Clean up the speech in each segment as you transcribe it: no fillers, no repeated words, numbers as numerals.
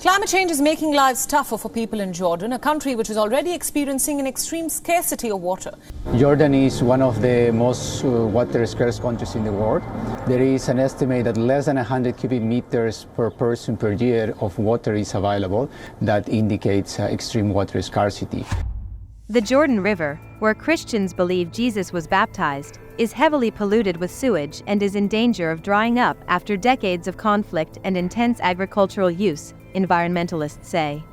Climate change is making lives tougher for people in Jordan, a country which is already experiencing an extreme scarcity of water. Jordan is one of the most water scarce countries in the world. There is an estimate that less than 100 cubic meters per person per year of water is available. That indicates extreme water scarcity. The Jordan River, where Christians believe Jesus was baptized, is heavily polluted with sewage and is in danger of drying up after decades of conflict and intense agricultural use, environmentalists say.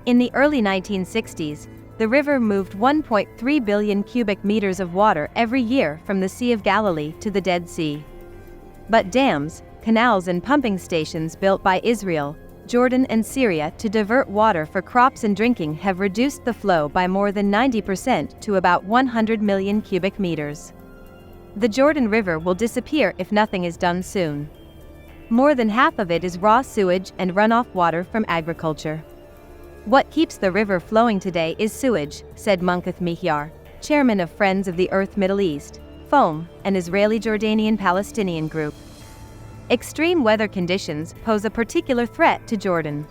In the early 1960s, the river moved 1.3 billion cubic meters of water every year from the Sea of Galilee to the Dead Sea. But dams, canals and pumping stations built by Israel, Jordan and Syria to divert water for crops and drinking have reduced the flow by more than 90% to about 100 million cubic meters. The Jordan River will disappear if nothing is done soon. More than half of it is raw sewage and runoff water from agriculture. What keeps the river flowing today is sewage, said Munkath Mihyar, chairman of Friends of the Earth Middle East, FOAM, an Israeli-Jordanian-Palestinian group. Extreme weather conditions pose a particular threat to Jordan.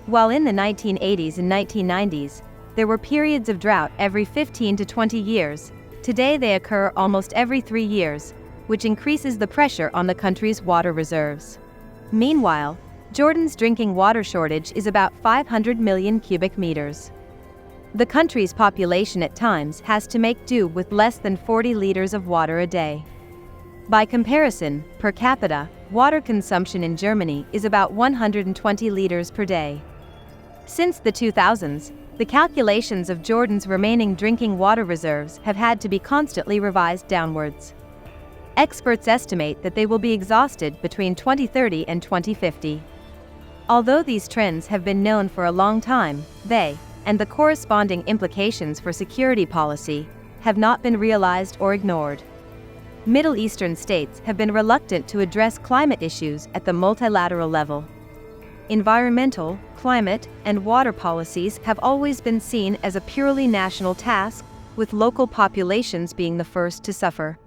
While in the 1980s and 1990s, there were periods of drought every 15 to 20 years, today they occur almost every 3 years, which increases the pressure on the country's water reserves. Meanwhile, Jordan's drinking water shortage is about 500 million cubic meters. The country's population at times has to make do with less than 40 liters of water a day. By comparison, per capita, water consumption in Germany is about 120 liters per day. Since the 2000s, the calculations of Jordan's remaining drinking water reserves have had to be constantly revised downwards. Experts estimate that they will be exhausted between 2030 and 2050. Although these trends have been known for a long time, they, and the corresponding implications for security policy, have not been realized or ignored. Middle Eastern states have been reluctant to address climate issues at the multilateral level. Environmental, climate, and water policies have always been seen as a purely national task, with local populations being the first to suffer.